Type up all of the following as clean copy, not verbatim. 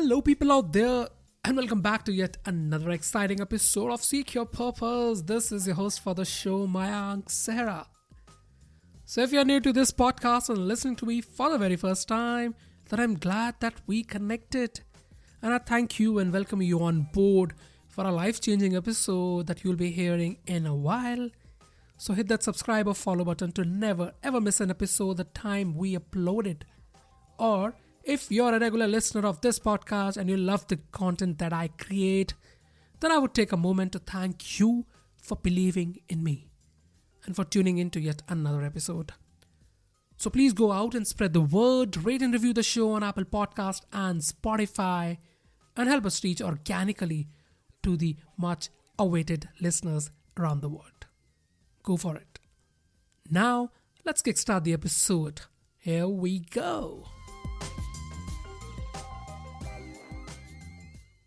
Hello, people out there, and welcome back to yet another exciting episode of Seek Your Purpose. This is your host for the show, Mayank Sehra. So, if you're new to this podcast and listening to me for the very first time, then I'm glad that we connected. And I thank you and welcome you on board for a life-changing episode that you'll be hearing in a while. So, hit that subscribe or follow button to never ever miss an episode the time we upload it. Or if you're a regular listener of this podcast and you love the content that I create, then I would take a moment to thank you for believing in me and for tuning in to yet another episode. So please go out and spread the word, rate and review the show on Apple Podcast and Spotify, and help us reach organically to the much awaited listeners around the world. Go for it. Now, let's kickstart the episode. Here we go.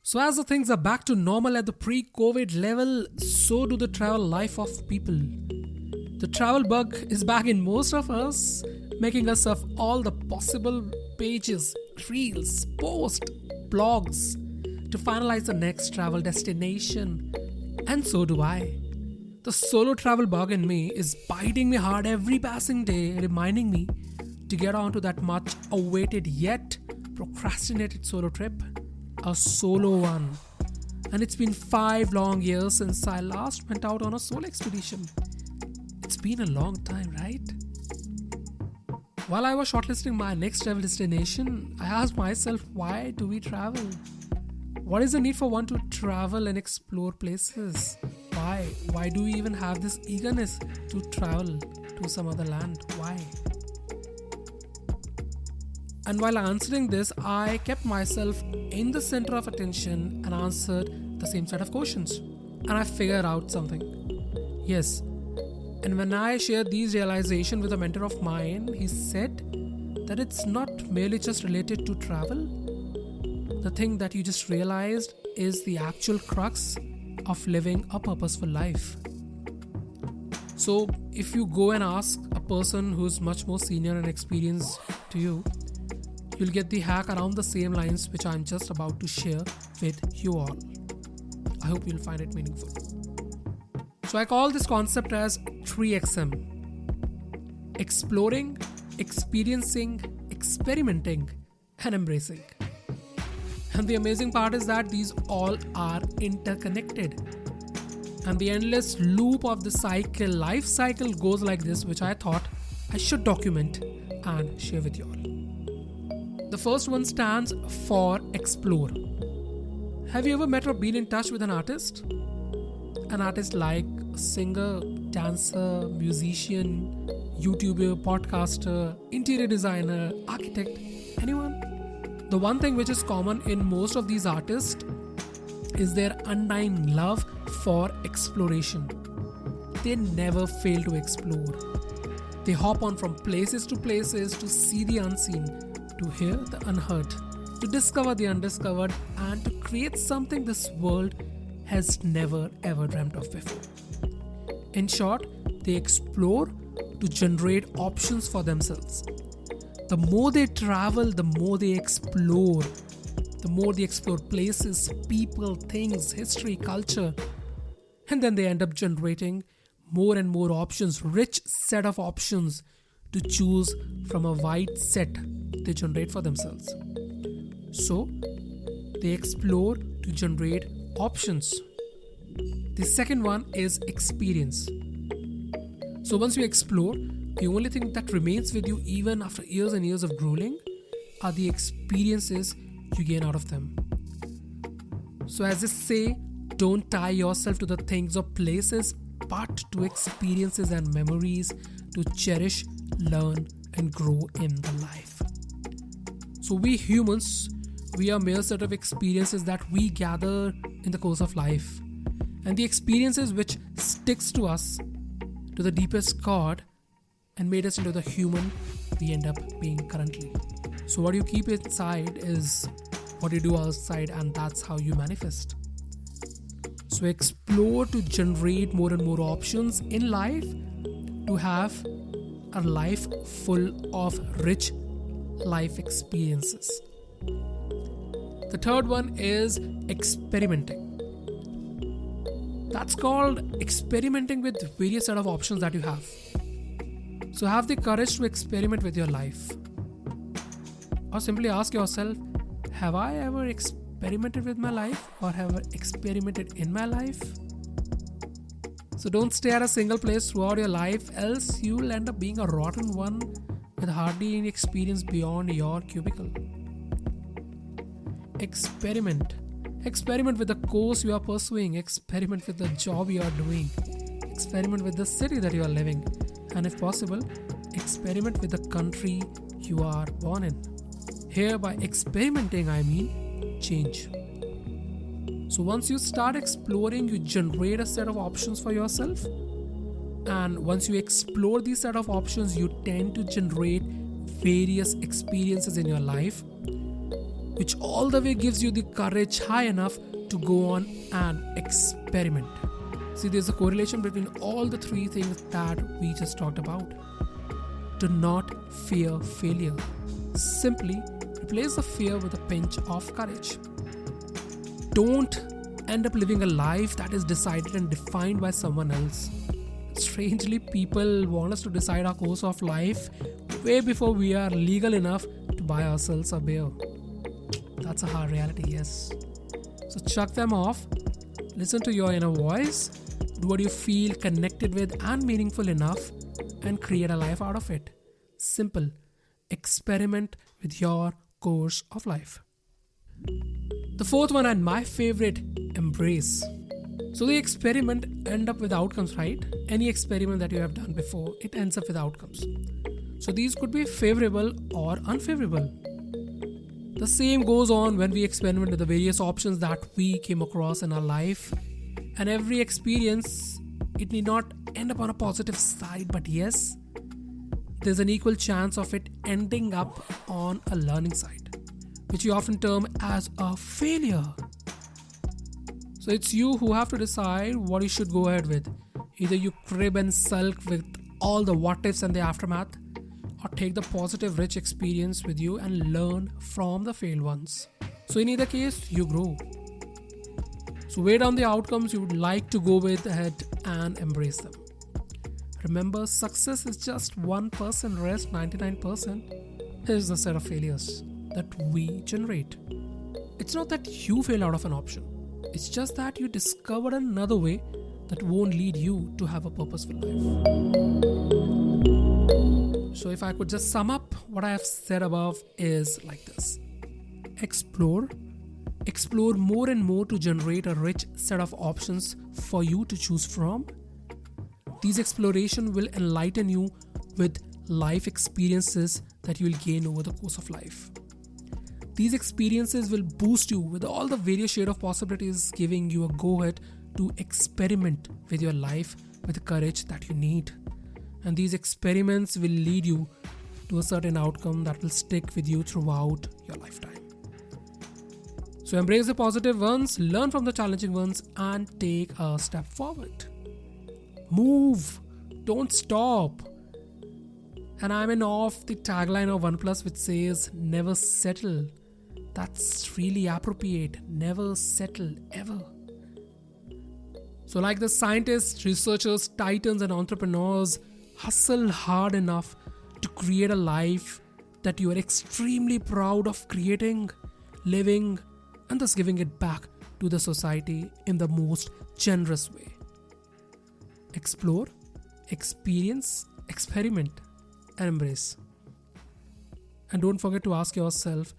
So as the things are back to normal at the pre-COVID level, so do the travel life of people. The travel bug is back in most of us, making us surf all the possible pages, reels, posts, blogs to finalize the next travel destination. And so do I. The solo travel bug in me is biting me hard every passing day, reminding me to get on to that much awaited yet procrastinated solo trip. A solo one. And it's been 5 long years since I last went out on a solo expedition. It's been a long time, right? While I was shortlisting my next travel destination, I asked myself, why do we travel? What is the need for one to travel and explore places? Why? Why do we even have this eagerness to travel to some other land? Why? And while answering this, I kept myself in the center of attention and answered the same set of questions. And I figured out something. Yes. And when I shared these realizations with a mentor of mine, he said that it's not merely just related to travel. The thing that you just realized is the actual crux of living a purposeful life. So if you go and ask a person who's much more senior and experienced to you, you'll get the hack around the same lines which I'm just about to share with you all. I hope you'll find it meaningful. So I call this concept as 3XM. Exploring, experiencing, experimenting, and embracing. And the amazing part is that these all are interconnected. And the endless loop of the life cycle goes like this, which I thought I should document and share with you all. The first one stands for explore. Have you ever met or been in touch with an artist? An artist like a singer, dancer, musician, YouTuber, podcaster, interior designer, architect, anyone? The one thing which is common in most of these artists is their undying love for exploration. They never fail to explore. They hop on from places to places to see the unseen, to hear the unheard, to discover the undiscovered, and to create something this world has never ever dreamt of before. In short, they explore to generate options for themselves. The more they travel, the more they explore. The more they explore places, people, things, history, culture. And then they end up generating more and more options, rich set of options to choose from a wide set they generate for themselves. So, they explore to generate options. The second one is experience. So once you explore, the only thing that remains with you even after years and years of grueling are the experiences you gain out of them. So as they say, don't tie yourself to the things or places, but to experiences and memories to cherish, learn, and grow in the life. So we humans, we are mere set of experiences that we gather in the course of life. And the experiences which sticks to us to the deepest chord and made us into the human we end up being currently. So what you keep inside is what you do outside, and that's how you manifest. So explore to generate more and more options in life, to have a life full of rich life experiences. The third one is experimenting. That's called experimenting with various set of options that you have. So have the courage to experiment with your life. Or simply ask yourself, have I ever experimented with my life or have I experimented in my life? So don't stay at a single place throughout your life, else you'll end up being a rotten one with hardly any experience beyond your cubicle. Experiment. Experiment with the course you are pursuing. Experiment with the job you are doing. Experiment with the city that you are living. And if possible, experiment with the country you are born in. Here, by experimenting, I mean change. So once you start exploring, you generate a set of options for yourself. And once you explore these set of options, you tend to generate various experiences in your life, which all the way gives you the courage high enough to go on and experiment. See, there's a correlation between all the three things that we just talked about. Do not fear failure. Simply replace the fear with a pinch of courage. Don't end up living a life that is decided and defined by someone else. Strangely, people want us to decide our course of life way before we are legal enough to buy ourselves a beer. That's a hard reality, yes. So chuck them off, listen to your inner voice, do what you feel connected with and meaningful enough, and create a life out of it. Simple. Experiment with your course of life. The fourth one, and my favorite, embrace. So the experiment end up with outcomes, right? Any experiment that you have done before, it ends up with outcomes. So these could be favorable or unfavorable. The same goes on when we experiment with the various options that we came across in our life. And every experience, it need not end up on a positive side, but yes, there's an equal chance of it ending up on a learning side, which we often term as a failure. So it's you who have to decide what you should go ahead with. Either you crib and sulk with all the what ifs and the aftermath, or take the positive rich experience with you and learn from the failed ones. So in either case, you grow. So weigh down the outcomes you would like to go with ahead and embrace them. Remember, success is just 1%, rest 99% is the set of failures that we generate. It's not that you fail out of an option. It's just that you discovered another way that won't lead you to have a purposeful life. So if I could just sum up what I have said above is like this. Explore more and more to generate a rich set of options for you to choose from. These exploration will enlighten you with life experiences that you will gain over the course of life. These experiences will boost you with all the various shade of possibilities, giving you a go-ahead to experiment with your life with the courage that you need. And these experiments will lead you to a certain outcome that will stick with you throughout your lifetime. So embrace the positive ones, learn from the challenging ones, and take a step forward. Move. Don't stop. And I'm in awe of the tagline of OnePlus, which says, never settle. That's really appropriate. Never settle, ever. So like the scientists, researchers, titans, and entrepreneurs, hustle hard enough to create a life that you are extremely proud of creating, living, and thus giving it back to the society in the most generous way. Explore, experience, experiment, and embrace. And don't forget to ask yourself,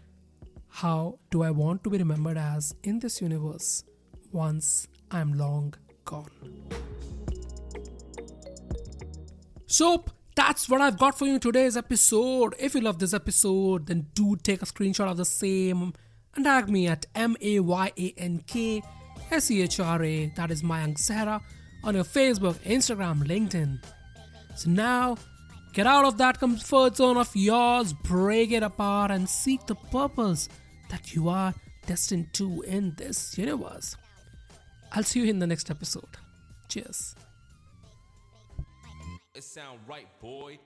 how do I want to be remembered as in this universe once I'm long gone? So that's what I've got for you in today's episode. If you love this episode, then do take a screenshot of the same and tag me at MAYANKSEHRA, that is Mayank Sehra, on your Facebook, Instagram, LinkedIn. So now, get out of that comfort zone of yours, break it apart, and seek the purpose that you are destined to in this universe. I'll see you in the next episode. Cheers. It sound right, boy.